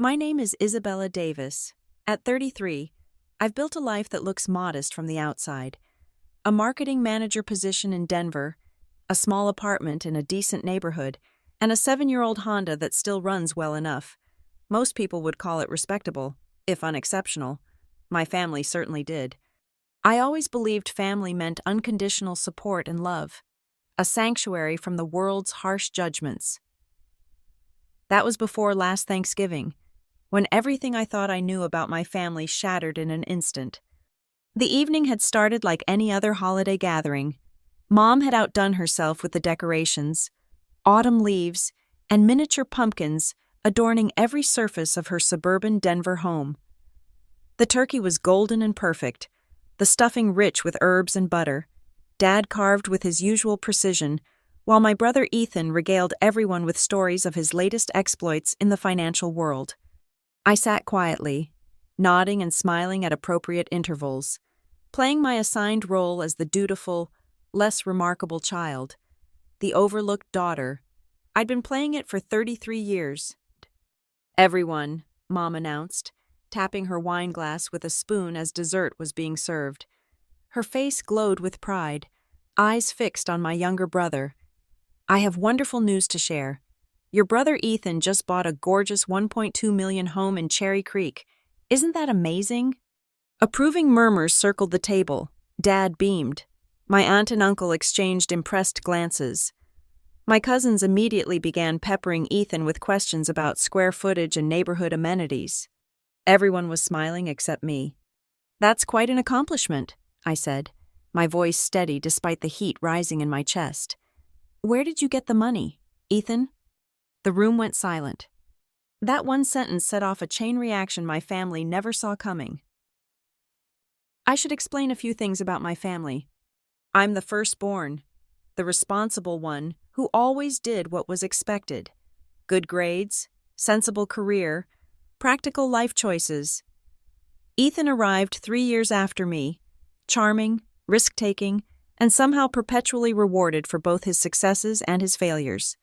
My name is Isabella Davis. At 33, I've built a life that looks modest from the outside. A marketing manager position in Denver, a small apartment in a decent neighborhood, and a 7-year-old Honda that still runs well enough. Most people would call it respectable, if unexceptional. My family certainly did. I always believed family meant unconditional support and love, a sanctuary from the world's harsh judgments. That was before last Thanksgiving, when everything I thought I knew about my family shattered in an instant. The evening had started like any other holiday gathering. Mom had outdone herself with the decorations, autumn leaves, and miniature pumpkins adorning every surface of her suburban Denver home. The turkey was golden and perfect, the stuffing rich with herbs and butter, Dad carved with his usual precision, while my brother Ethan regaled everyone with stories of his latest exploits in the financial world. I sat quietly, nodding and smiling at appropriate intervals, playing my assigned role as the dutiful, less remarkable child, the overlooked daughter. I'd been playing it for 33 years. "Everyone," Mom announced, tapping her wine glass with a spoon as dessert was being served. Her face glowed with pride, eyes fixed on my younger brother. "I have wonderful news to share. Your brother Ethan just bought a gorgeous $1.2 million home in Cherry Creek. Isn't that amazing?" Approving murmurs circled the table. Dad beamed. My aunt and uncle exchanged impressed glances. My cousins immediately began peppering Ethan with questions about square footage and neighborhood amenities. Everyone was smiling except me. "That's quite an accomplishment," I said, my voice steady despite the heat rising in my chest. "Where did you get the money, Ethan?" The room went silent. That one sentence set off a chain reaction my family never saw coming. I should explain a few things about my family. I'm the firstborn, the responsible one who always did what was expected. Good grades, sensible career, practical life choices. Ethan arrived 3 years after me, charming, risk-taking, and somehow perpetually rewarded for both his successes and his failures.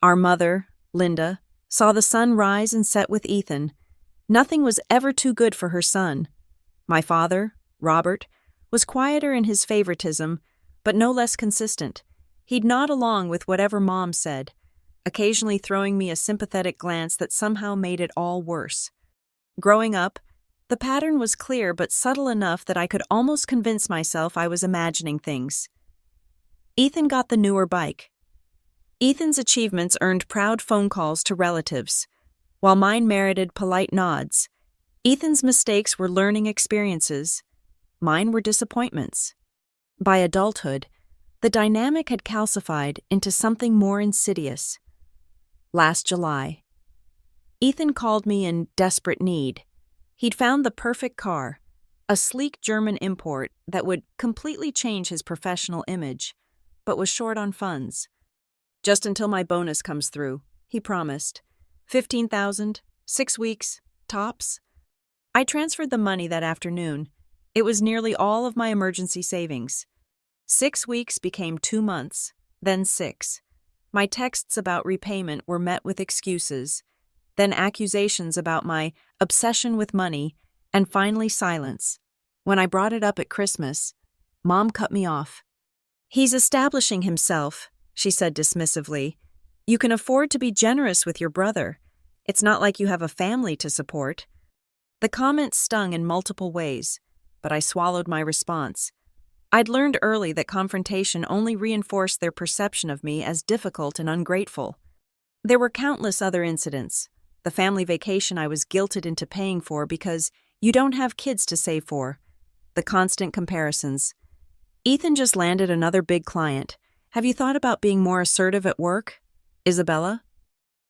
Our mother, Linda, saw the sun rise and set with Ethan. Nothing was ever too good for her son. My father, Robert, was quieter in his favoritism, but no less consistent. He'd nod along with whatever Mom said, occasionally throwing me a sympathetic glance that somehow made it all worse. Growing up, the pattern was clear but subtle enough that I could almost convince myself I was imagining things. Ethan got the newer bike. Ethan's achievements earned proud phone calls to relatives, while mine merited polite nods. Ethan's mistakes were learning experiences. Mine were disappointments. By adulthood, the dynamic had calcified into something more insidious. Last July, Ethan called me in desperate need. He'd found the perfect car, a sleek German import that would completely change his professional image, but was short on funds. "Just until my bonus comes through," he promised. 15,000, 6 weeks, tops. I transferred the money that afternoon. It was nearly all of my emergency savings. 6 weeks became 2 months, then 6. My texts about repayment were met with excuses, then accusations about my obsession with money, and finally silence. When I brought it up at Christmas, Mom cut me off. "He's establishing himself," she said dismissively. "You can afford to be generous with your brother. It's not like you have a family to support." The comment stung in multiple ways, but I swallowed my response. I'd learned early that confrontation only reinforced their perception of me as difficult and ungrateful. There were countless other incidents. The family vacation I was guilted into paying for because you don't have kids to save for. The constant comparisons. "Ethan just landed another big client. Have you thought about being more assertive at work, Isabella?"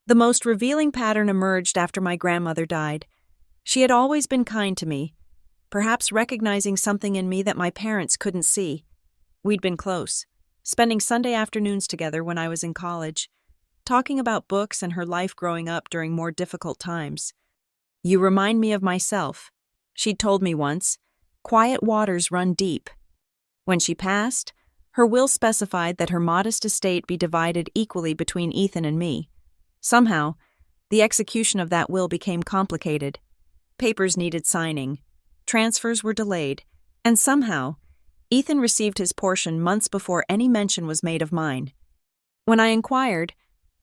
The most revealing pattern emerged after my grandmother died. She had always been kind to me, perhaps recognizing something in me that my parents couldn't see. We'd been close, spending Sunday afternoons together when I was in college, talking about books and her life growing up during more difficult times. "You remind me of myself," she'd told me once. "Quiet waters run deep." When she passed, her will specified that her modest estate be divided equally between Ethan and me. Somehow, The execution of that will became complicated. Papers needed signing, transfers were delayed, and somehow, Ethan received his portion months before any mention was made of mine. When I inquired,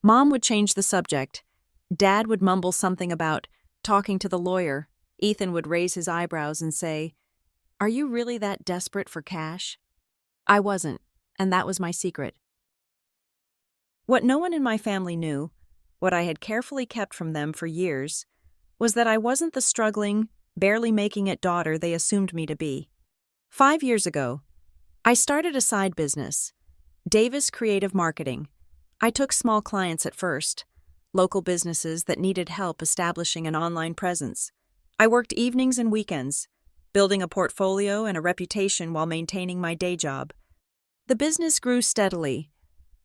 Mom would change the subject. Dad would mumble something about talking to the lawyer. Ethan would raise his eyebrows and say, "Are you really that desperate for cash?" I wasn't, and that was my secret. What no one in my family knew, what I had carefully kept from them for years, was that I wasn't the struggling, barely making it daughter they assumed me to be. 5 years ago, I started a side business, Davis Creative Marketing. I took small clients at first, local businesses that needed help establishing an online presence. I worked evenings and weekends, building a portfolio and a reputation while maintaining my day job. The business grew steadily.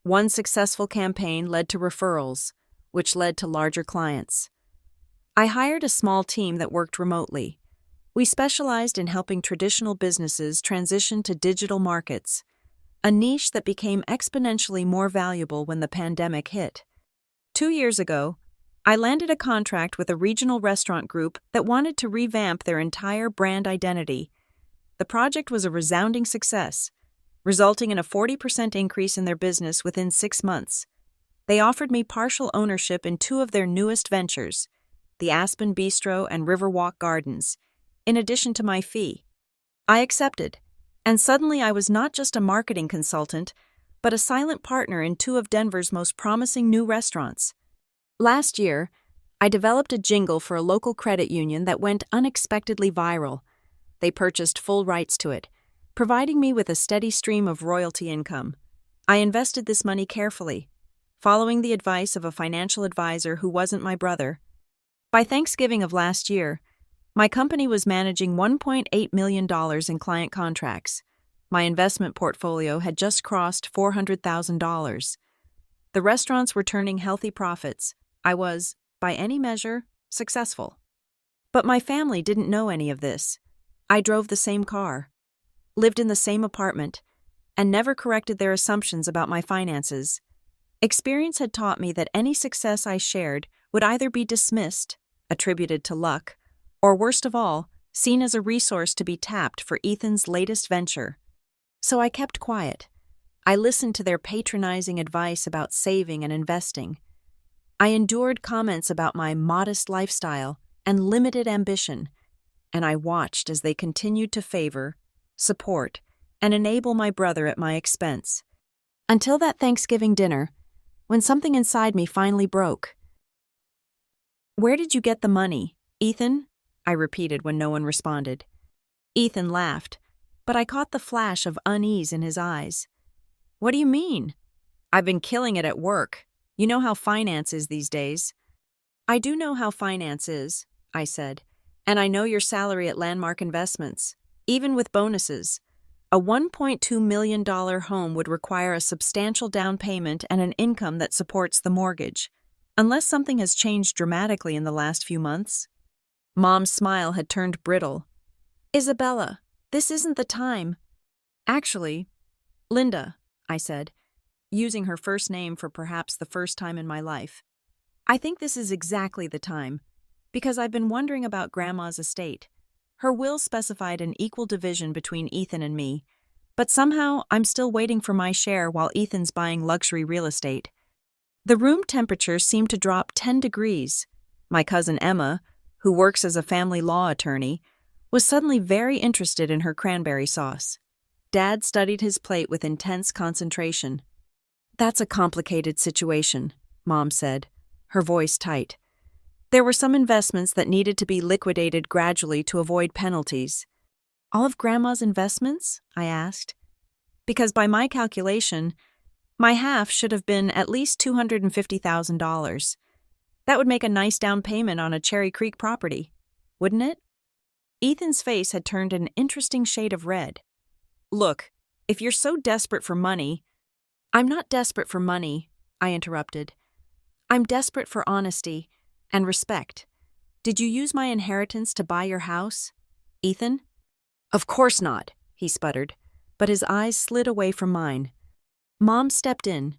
One successful campaign led to referrals, which led to larger clients. I hired a small team that worked remotely. We specialized in helping traditional businesses transition to digital markets, a niche that became exponentially more valuable when the pandemic hit. 2 years ago, I landed a contract with a regional restaurant group that wanted to revamp their entire brand identity. The project was a resounding success, resulting in a 40% increase in their business within 6 months. They offered me partial ownership in 2 of their newest ventures, the Aspen Bistro and Riverwalk Gardens, in addition to my fee. I accepted, and suddenly I was not just a marketing consultant, but a silent partner in 2 of Denver's most promising new restaurants. Last year, I developed a jingle for a local credit union that went unexpectedly viral. They purchased full rights to it, providing me with a steady stream of royalty income. I invested this money carefully, following the advice of a financial advisor who wasn't my brother. By Thanksgiving of last year, my company was managing $1.8 million in client contracts. My investment portfolio had just crossed $400,000. The restaurants were turning healthy profits. I was, by any measure, successful. But my family didn't know any of this. I drove the same car, lived in the same apartment, and never corrected their assumptions about my finances. Experience had taught me that any success I shared would either be dismissed, attributed to luck, or worst of all, seen as a resource to be tapped for Ethan's latest venture. So I kept quiet. I listened to their patronizing advice about saving and investing. I endured comments about my modest lifestyle and limited ambition, and I watched as they continued to favor, support, and enable my brother at my expense. Until that Thanksgiving dinner, when something inside me finally broke. "Where did you get the money, Ethan?" I repeated when no one responded. Ethan laughed, but I caught the flash of unease in his eyes. "What do you mean? I've been killing it at work. You know how finance is these days." "I do know how finance is," I said, "and I know your salary at Landmark Investments. Even with bonuses, a $1.2 million home would require a substantial down payment and an income that supports the mortgage, unless something has changed dramatically in the last few months." Mom's smile had turned brittle. "Isabella, this isn't the time." "Actually, Linda," I said, using her first name for perhaps the first time in my life, "I think this is exactly the time, because I've been wondering about Grandma's estate. Her will specified an equal division between Ethan and me, but somehow I'm still waiting for my share while Ethan's buying luxury real estate." The room temperature seemed to drop 10 degrees. My cousin Emma, who works as a family law attorney, was suddenly very interested in her cranberry sauce. Dad studied his plate with intense concentration. "That's a complicated situation," Mom said, her voice tight. "There were some investments that needed to be liquidated gradually to avoid penalties." "All of Grandma's investments?" I asked. "Because by my calculation, my half should have been at least $250,000. That would make a nice down payment on a Cherry Creek property, wouldn't it?" Ethan's face had turned an interesting shade of red. "Look, if you're so desperate for money—" "I'm not desperate for money," I interrupted. "I'm desperate for honesty and respect. Did you use my inheritance to buy your house, Ethan?" "Of course not," he sputtered, but his eyes slid away from mine. Mom stepped in.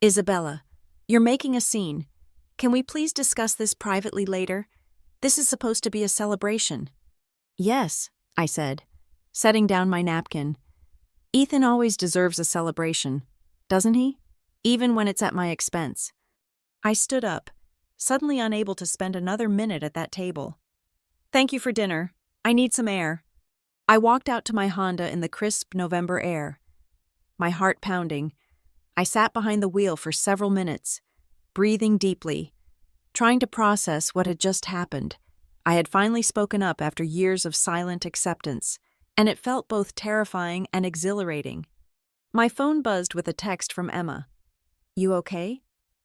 "Isabella, you're making a scene. Can we please discuss this privately later? This is supposed to be a celebration. Yes, I said, setting down my napkin. Ethan always deserves a celebration, doesn't he? Even when it's at my expense. I stood up, suddenly unable to spend another minute at that table. Thank you for dinner. I need some air. I walked out to my Honda in the crisp November air. My heart pounding, I sat behind the wheel for several minutes, breathing deeply, trying to process what had just happened. I had finally spoken up after years of silent acceptance, and it felt both terrifying and exhilarating. My phone buzzed with a text from Emma. You okay?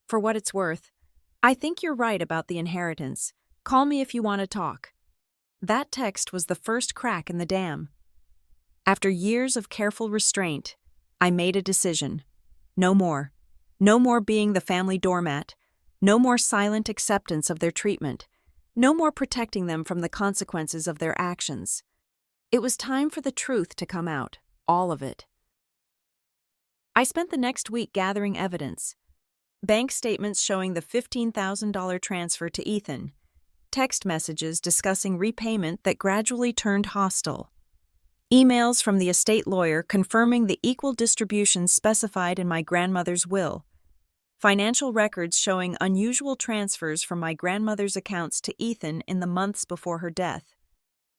For what it's worth, I think you're right about the inheritance. Call me if you want to talk. That text was the first crack in the dam. After years of careful restraint, I made a decision. No more. No more being the family doormat. No more silent acceptance of their treatment. No more protecting them from the consequences of their actions. It was time for the truth to come out, all of it. I spent the next week gathering evidence. Bank statements showing the $15,000 transfer to Ethan. Text messages discussing repayment that gradually turned hostile. Emails from the estate lawyer confirming the equal distribution specified in my grandmother's will. Financial records showing unusual transfers from my grandmother's accounts to Ethan in the months before her death.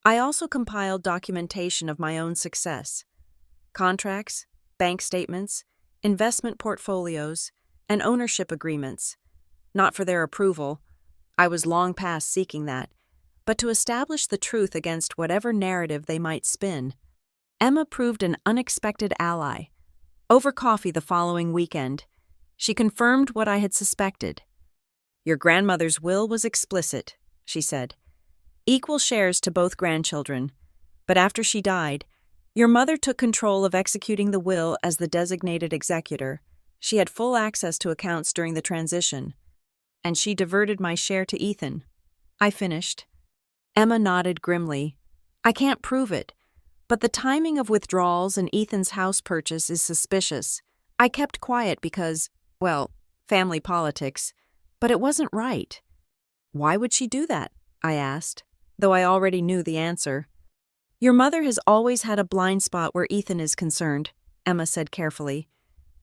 I also compiled documentation of my own success. Contracts, bank statements, investment portfolios, and ownership agreements. Not for their approval, I was long past seeking that, but to establish the truth against whatever narrative they might spin. Emma proved an unexpected ally. Over coffee the following weekend, she confirmed what I had suspected. Your grandmother's will was explicit, she said. Equal shares to both grandchildren, but after she died, your mother took control of executing the will as the designated executor. She had full access to accounts during the transition, and she diverted my share to Ethan. I finished. Emma nodded grimly. I can't prove it, but the timing of withdrawals and Ethan's house purchase is suspicious. I kept quiet because, well, family politics, but it wasn't right. Why would she do that? I asked, though I already knew the answer. Your mother has always had a blind spot where Ethan is concerned, Emma said carefully.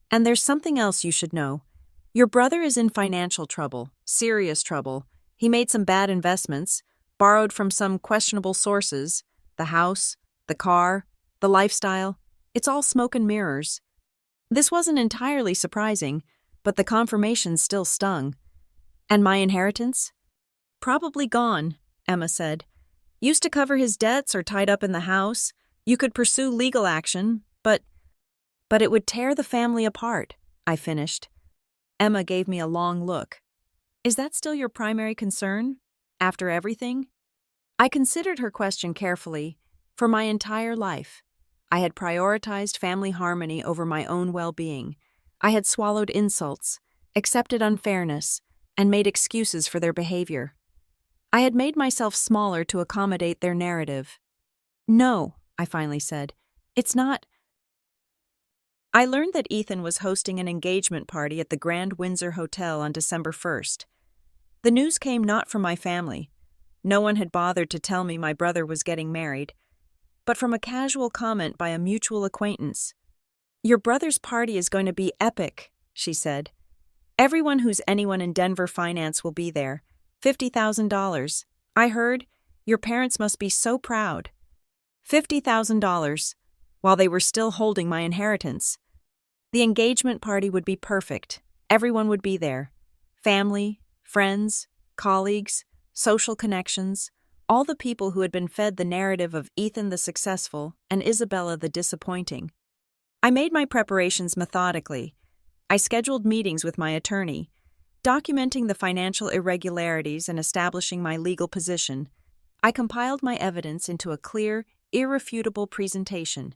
And there's something else you should know. Your brother is in financial trouble, serious trouble. He made some bad investments, borrowed from some questionable sources, the house, the car, the lifestyle. It's all smoke and mirrors. This wasn't entirely surprising, but the confirmation still stung. And my inheritance? Probably gone, Emma said. Used to cover his debts or tied up in the house. You could pursue legal action, but it would tear the family apart, I finished. Emma gave me a long look. Is that still your primary concern? After everything? I considered her question carefully. For my entire life, I had prioritized family harmony over my own well-being. I had swallowed insults, accepted unfairness, and made excuses for their behavior. I had made myself smaller to accommodate their narrative. No, I finally said. It's not. I learned that Ethan was hosting an engagement party at the Grand Windsor Hotel on December 1st. The news came not from my family. No one had bothered to tell me my brother was getting married, but from a casual comment by a mutual acquaintance. Your brother's party is going to be epic, she said. Everyone who's anyone in Denver finance will be there. $50,000. I heard. Your parents must be so proud. $50,000, while they were still holding my inheritance. The engagement party would be perfect. Everyone would be there. Family, friends, colleagues, social connections, all the people who had been fed the narrative of Ethan the successful and Isabella the disappointing. I made my preparations methodically. I scheduled meetings with my attorney, documenting the financial irregularities and establishing my legal position. I compiled my evidence into a clear, irrefutable presentation.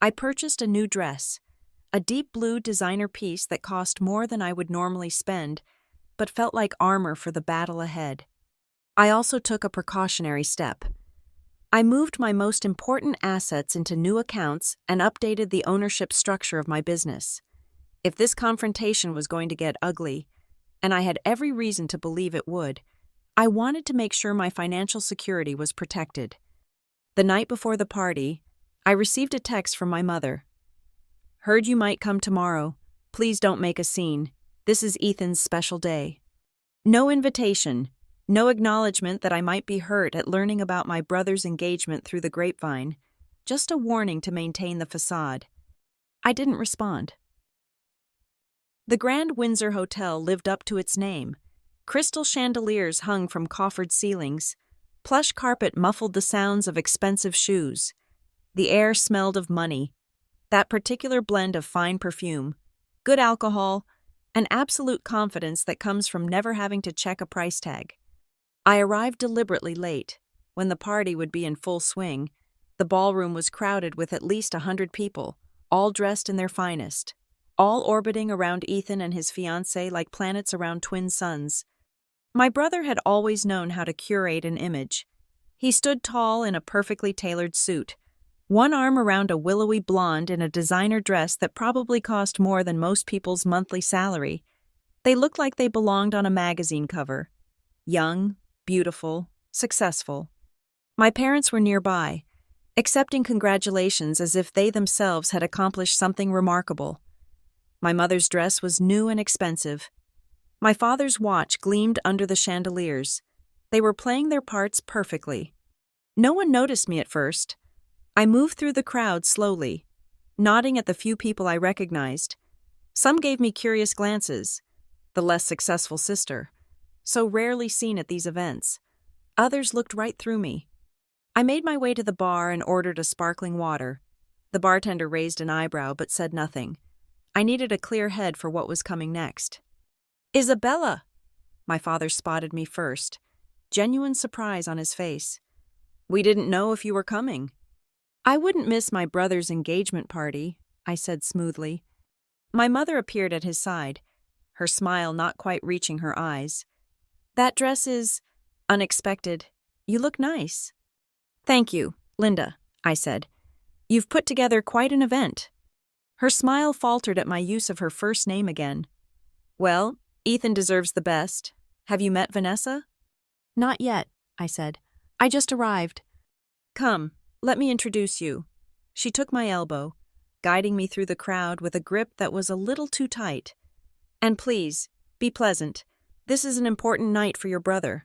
I purchased a new dress, a deep blue designer piece that cost more than I would normally spend, but felt like armor for the battle ahead. I also took a precautionary step. I moved my most important assets into new accounts and updated the ownership structure of my business. If this confrontation was going to get ugly, and I had every reason to believe it would. I wanted to make sure my financial security was protected. The night before the party, I received a text from my mother. "Heard you might come tomorrow. Please don't make a scene. This is Ethan's special day." No invitation, no acknowledgement that I might be hurt at learning about my brother's engagement through the grapevine, just a warning to maintain the facade. I didn't respond. The Grand Windsor Hotel lived up to its name. Crystal chandeliers hung from coffered ceilings. Plush carpet muffled the sounds of expensive shoes. The air smelled of money, that particular blend of fine perfume, good alcohol, and absolute confidence that comes from never having to check a price tag. I arrived deliberately late, when the party would be in full swing. The ballroom was crowded with at least 100 people, all dressed in their finest, all orbiting around Ethan and his fiancée like planets around twin suns. My brother had always known how to curate an image. He stood tall in a perfectly tailored suit, one arm around a willowy blonde in a designer dress that probably cost more than most people's monthly salary. They looked like they belonged on a magazine cover. Young, beautiful, successful. My parents were nearby, accepting congratulations as if they themselves had accomplished something remarkable. My mother's dress was new and expensive. My father's watch gleamed under the chandeliers. They were playing their parts perfectly. No one noticed me at first. I moved through the crowd slowly, nodding at the few people I recognized. Some gave me curious glances. The less successful sister, so rarely seen at these events. Others looked right through me. I made my way to the bar and ordered a sparkling water. The bartender raised an eyebrow but said nothing. I needed a clear head for what was coming next. "Isabella!" My father spotted me first, genuine surprise on his face. "We didn't know if you were coming." "I wouldn't miss my brother's engagement party," I said smoothly. My mother appeared at his side, her smile not quite reaching her eyes. "That dress is unexpected. You look nice." "Thank you, Linda," I said. "You've put together quite an event." Her smile faltered at my use of her first name again. "Well, Ethan deserves the best. Have you met Vanessa?" "Not yet," I said. "I just arrived." "Come, let me introduce you." She took my elbow, guiding me through the crowd with a grip that was a little too tight. "And please, be pleasant. This is an important night for your brother."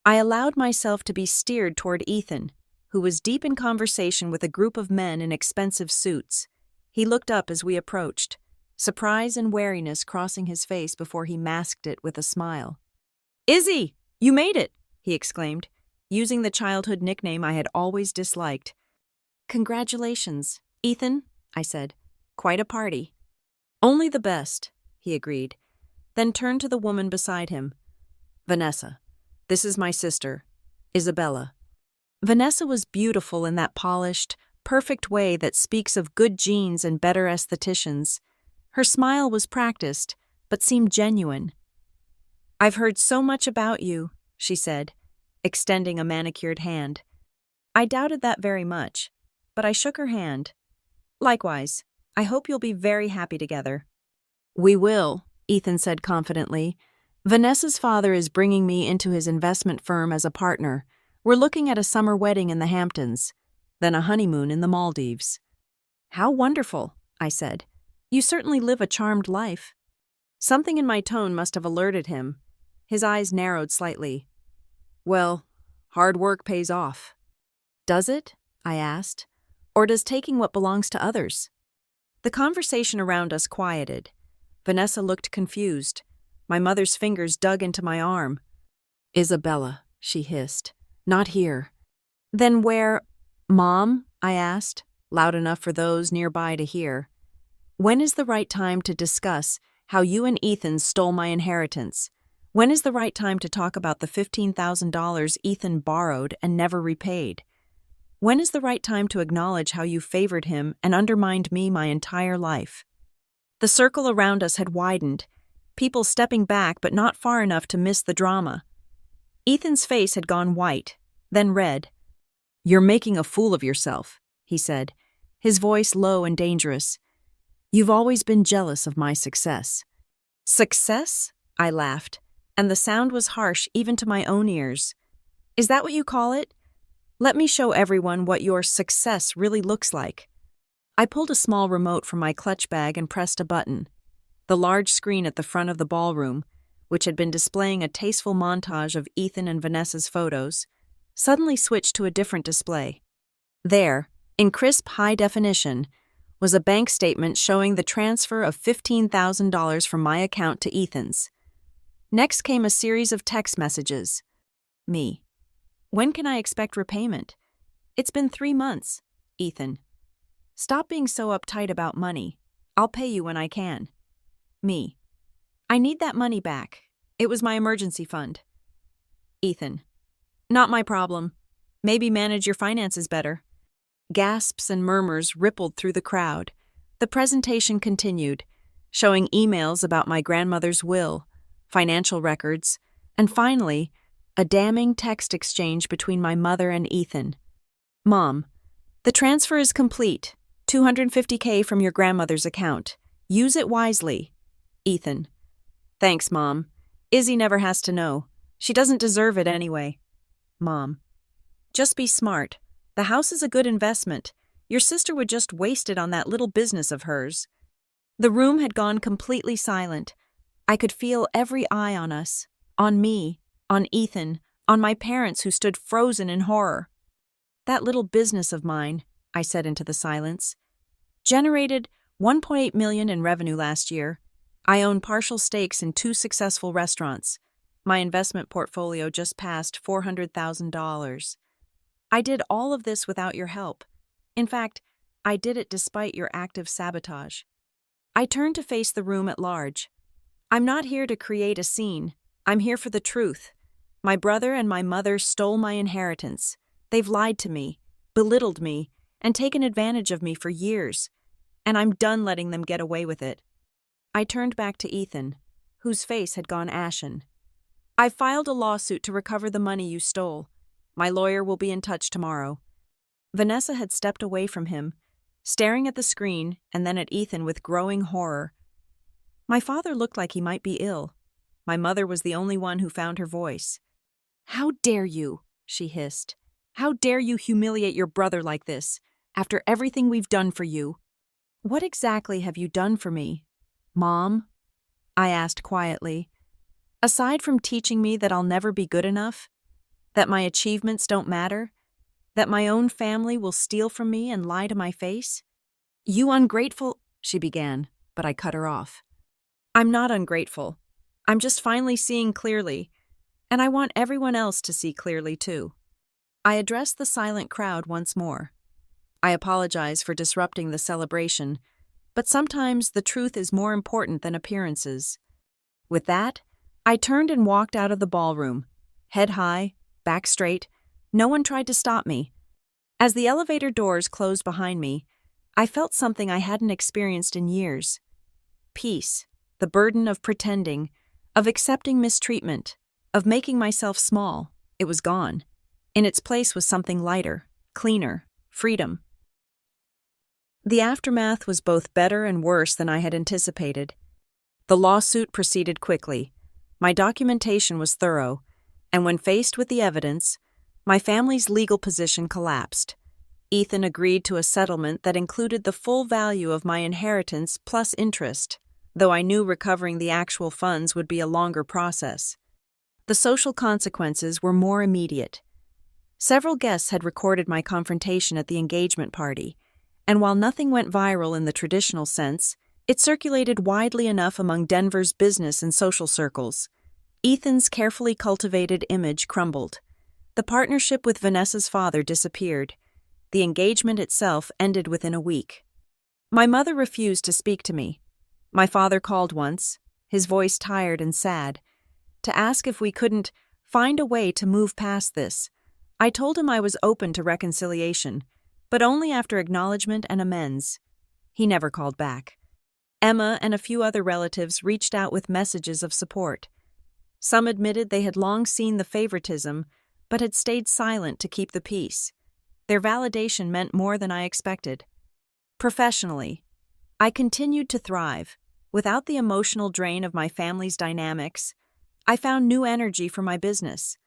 I allowed myself to be steered toward Ethan, who was deep in conversation with a group of men in expensive suits. He looked up as we approached, surprise and wariness crossing his face before he masked it with a smile. "Izzy, you made it!" he exclaimed, using the childhood nickname I had always disliked. "Congratulations, Ethan," I said. "Quite a party." "Only the best," he agreed, then turned to the woman beside him. "Vanessa, this is my sister, Isabella." Vanessa was beautiful in that polished, perfect way that speaks of good genes and better estheticians. Her smile was practiced, but seemed genuine. "I've heard so much about you," she said, extending a manicured hand. I doubted that very much, but I shook her hand. "Likewise, I hope you'll be very happy together." "We will," Ethan said confidently. "Vanessa's father is bringing me into his investment firm as a partner. We're looking at a summer wedding in the Hamptons, then a honeymoon in the Maldives." "How wonderful," I said. "You certainly live a charmed life." Something in my tone must have alerted him. His eyes narrowed slightly. "Well, hard work pays off." "Does it?" I asked. "Or does taking what belongs to others?" The conversation around us quieted. Vanessa looked confused. My mother's fingers dug into my arm. "Isabella," she hissed. "Not here." "Then where—" "Mom?" I asked, loud enough for those nearby to hear. "When is the right time to discuss how you and Ethan stole my inheritance? When is the right time to talk about the $15,000 Ethan borrowed and never repaid? When is the right time to acknowledge how you favored him and undermined me my entire life?" The circle around us had widened, people stepping back but not far enough to miss the drama. Ethan's face had gone white, then red. "You're making a fool of yourself," he said, his voice low and dangerous. "You've always been jealous of my success." "Success?" I laughed, and the sound was harsh even to my own ears. Is that what you call it? Let me show everyone what your success really looks like. I pulled a small remote from my clutch bag and pressed a button. The large screen at the front of the ballroom, which had been displaying a tasteful montage of Ethan and Vanessa's photos, suddenly switched to a different display. There, in crisp high definition, was a bank statement showing the transfer of $15,000 from my account to Ethan's. Next came a series of text messages. Me. When can I expect repayment? It's been 3 months. Ethan. Stop being so uptight about money. I'll pay you when I can. Me. I need that money back. It was my emergency fund. Ethan. Not my problem. Maybe manage your finances better. Gasps and murmurs rippled through the crowd. The presentation continued, showing emails about my grandmother's will, financial records, and finally, a damning text exchange between my mother and Ethan. Mom, the transfer is complete. $250K from your grandmother's account. Use it wisely. Ethan. Thanks, Mom. Izzy never has to know. She doesn't deserve it anyway. Mom. Just be smart. The house is a good investment. Your sister would just waste it on that little business of hers. The room had gone completely silent. I could feel every eye on us, on me, on Ethan, on my parents who stood frozen in horror. That little business of mine, I said into the silence, generated $1.8 million in revenue last year. I own partial stakes in 2 successful restaurants. My investment portfolio just passed $400,000. I did all of this without your help. In fact, I did it despite your active sabotage. I turned to face the room at large. I'm not here to create a scene. I'm here for the truth. My brother and my mother stole my inheritance. They've lied to me, belittled me, and taken advantage of me for years. And I'm done letting them get away with it. I turned back to Ethan, whose face had gone ashen. I've filed a lawsuit to recover the money you stole. My lawyer will be in touch tomorrow. Vanessa had stepped away from him, staring at the screen and then at Ethan with growing horror. My father looked like he might be ill. My mother was the only one who found her voice. How dare you, she hissed. How dare you humiliate your brother like this, after everything we've done for you? What exactly have you done for me, Mom? I asked quietly. Aside from teaching me that I'll never be good enough, that my achievements don't matter, that my own family will steal from me and lie to my face? You ungrateful, she began, but I cut her off. I'm not ungrateful. I'm just finally seeing clearly, and I want everyone else to see clearly too. I addressed the silent crowd once more. I apologize for disrupting the celebration, but sometimes the truth is more important than appearances. With that, I turned and walked out of the ballroom, head high, back straight. No one tried to stop me. As the elevator doors closed behind me, I felt something I hadn't experienced in years. Peace, the burden of pretending, of accepting mistreatment, of making myself small. It was gone. In its place was something lighter, cleaner, freedom. The aftermath was both better and worse than I had anticipated. The lawsuit proceeded quickly. My documentation was thorough, and when faced with the evidence, my family's legal position collapsed. Ethan agreed to a settlement that included the full value of my inheritance plus interest, though I knew recovering the actual funds would be a longer process. The social consequences were more immediate. Several guests had recorded my confrontation at the engagement party, and while nothing went viral in the traditional sense, it circulated widely enough among Denver's business and social circles. Ethan's carefully cultivated image crumbled. The partnership with Vanessa's father disappeared. The engagement itself ended within a week. My mother refused to speak to me. My father called once, his voice tired and sad, to ask if we couldn't find a way to move past this. I told him I was open to reconciliation, but only after acknowledgement and amends. He never called back. Emma and a few other relatives reached out with messages of support. Some admitted they had long seen the favoritism, but had stayed silent to keep the peace. Their validation meant more than I expected. Professionally, I continued to thrive, Without the emotional drain of my family's dynamics, I found new energy for my business.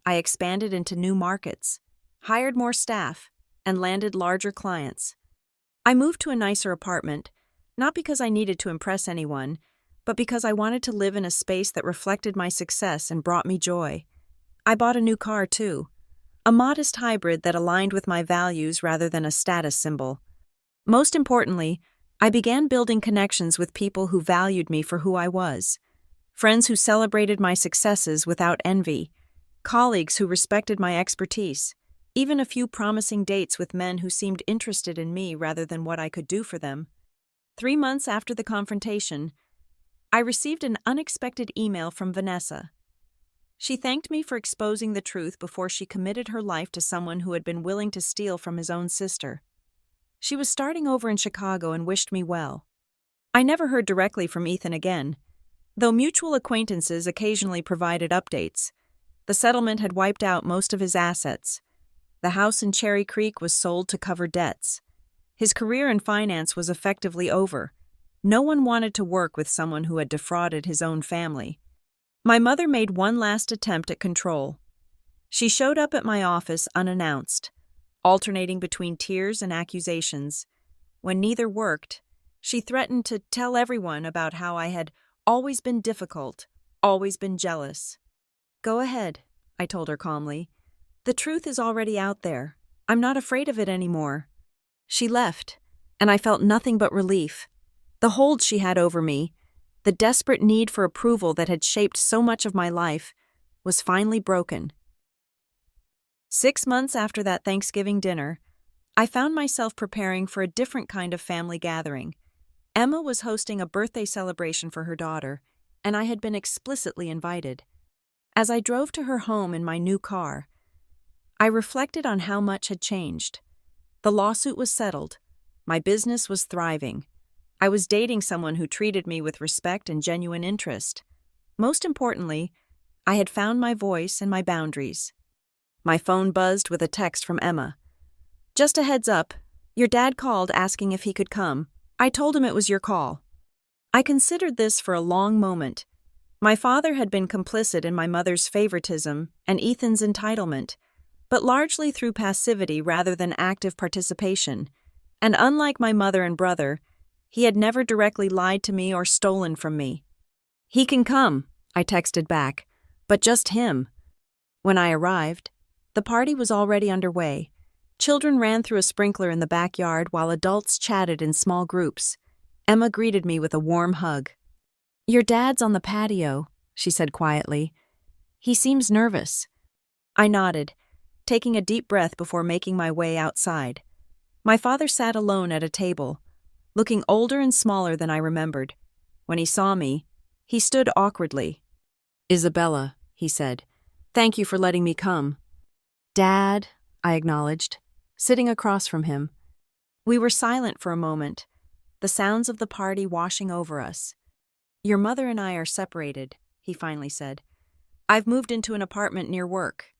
I expanded into new markets, hired more staff, and landed larger clients. I moved to a nicer apartment, not because I needed to impress anyone, but because I wanted to live in a space that reflected my success and brought me joy. I bought a new car, too. A modest hybrid that aligned with my values rather than a status symbol. Most importantly, I began building connections with people who valued me for who I was. Friends who celebrated my successes without envy. Colleagues who respected my expertise. Even a few promising dates with men who seemed interested in me rather than what I could do for them. 3 months after the confrontation, I received an unexpected email from Vanessa. She thanked me for exposing the truth before she committed her life to someone who had been willing to steal from his own sister. She was starting over in Chicago and wished me well. I never heard directly from Ethan again, though mutual acquaintances occasionally provided updates. The settlement had wiped out most of his assets. The house in Cherry Creek was sold to cover debts. His career in finance was effectively over. No one wanted to work with someone who had defrauded his own family. My mother made one last attempt at control. She showed up at my office unannounced, alternating between tears and accusations. When neither worked, she threatened to tell everyone about how I had always been difficult, always been jealous. "Go ahead," I told her calmly. "The truth is already out there. I'm not afraid of it anymore." She left, and I felt nothing but relief. The hold she had over me, the desperate need for approval that had shaped so much of my life, was finally broken. 6 months after that Thanksgiving dinner, I found myself preparing for a different kind of family gathering. Emma was hosting a birthday celebration for her daughter, and I had been explicitly invited. As I drove to her home in my new car, I reflected on how much had changed. The lawsuit was settled. My business was thriving. I was dating someone who treated me with respect and genuine interest. Most importantly, I had found my voice and my boundaries. My phone buzzed with a text from Emma. "Just a heads up, your dad called asking if he could come. I told him it was your call." I considered this for a long moment. My father had been complicit in my mother's favoritism and Ethan's entitlement, but largely through passivity rather than active participation. And unlike my mother and brother, he had never directly lied to me or stolen from me. "He can come," I texted back, "but just him." When I arrived, the party was already underway. Children ran through a sprinkler in the backyard while adults chatted in small groups. Emma greeted me with a warm hug. "Your dad's on the patio," she said quietly. "He seems nervous." I nodded, taking a deep breath before making my way outside. My father sat alone at a table, looking older and smaller than I remembered. When he saw me, he stood awkwardly. "Isabella," he said, "thank you for letting me come." "Dad," I acknowledged, sitting across from him. We were silent for a moment, the sounds of the party washing over us. "Your mother and I are separated," he finally said. "I've moved into an apartment near work."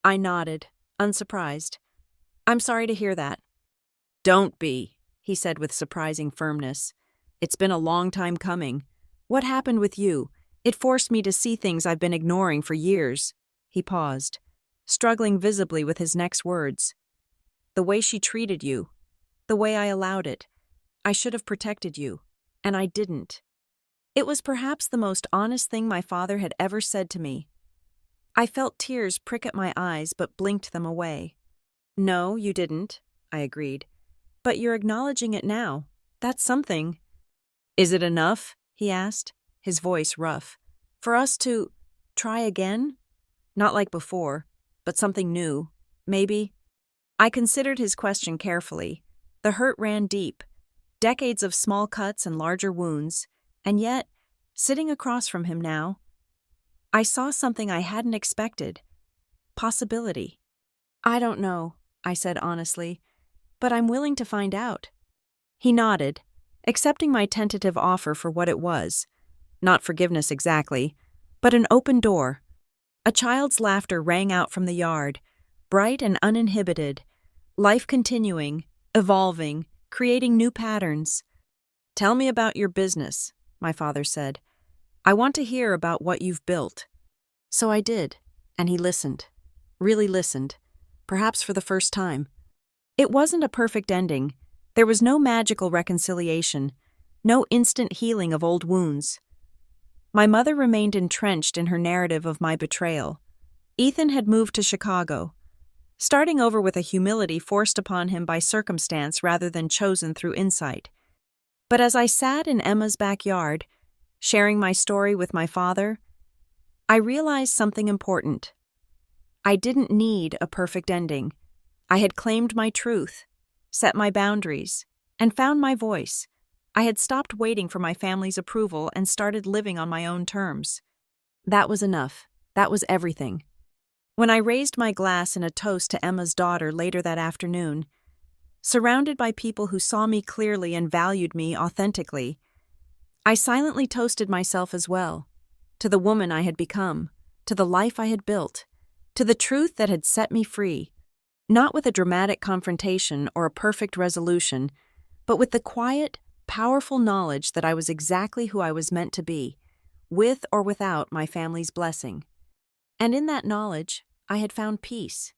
I nodded, unsurprised. "I'm sorry to hear that." "Don't be," he said with surprising firmness. "It's been a long time coming. What happened with you? It forced me to see things I've been ignoring for years." He paused, struggling visibly with his next words. "The way she treated you, the way I allowed it. I should have protected you, and I didn't." It was perhaps the most honest thing my father had ever said to me. I felt tears prick at my eyes but blinked them away. "No, you didn't," I agreed. "But you're acknowledging it now. That's something." "Is it enough?" he asked, his voice rough. "For us to try again? Not like before, but something new, maybe?" I considered his question carefully. The hurt ran deep, decades of small cuts and larger wounds, and yet, sitting across from him now, I saw something I hadn't expected. Possibility. "I don't know," I said honestly, "but I'm willing to find out." He nodded, accepting my tentative offer for what it was. Not forgiveness exactly, but an open door. A child's laughter rang out from the yard, bright and uninhibited, life continuing, evolving, creating new patterns. "Tell me about your business," my father said. I want to hear about what you've built. So I did, and he listened. Really listened. Perhaps for the first time. It wasn't a perfect ending. There was no magical reconciliation, no instant healing of old wounds. My mother remained entrenched in her narrative of my betrayal. Ethan had moved to Chicago, starting over with a humility forced upon him by circumstance rather than chosen through insight. But as I sat in Emma's backyard, sharing my story with my father, I realized something important. I didn't need a perfect ending. I had claimed my truth, set my boundaries, and found my voice. I had stopped waiting for my family's approval and started living on my own terms. That was enough. That was everything. When I raised my glass in a toast to Emma's daughter later that afternoon, surrounded by people who saw me clearly and valued me authentically, I silently toasted myself as well, to the woman I had become, to the life I had built, to the truth that had set me free, not with a dramatic confrontation or a perfect resolution, but with the quiet, powerful knowledge that I was exactly who I was meant to be, with or without my family's blessing. And in that knowledge, I had found peace.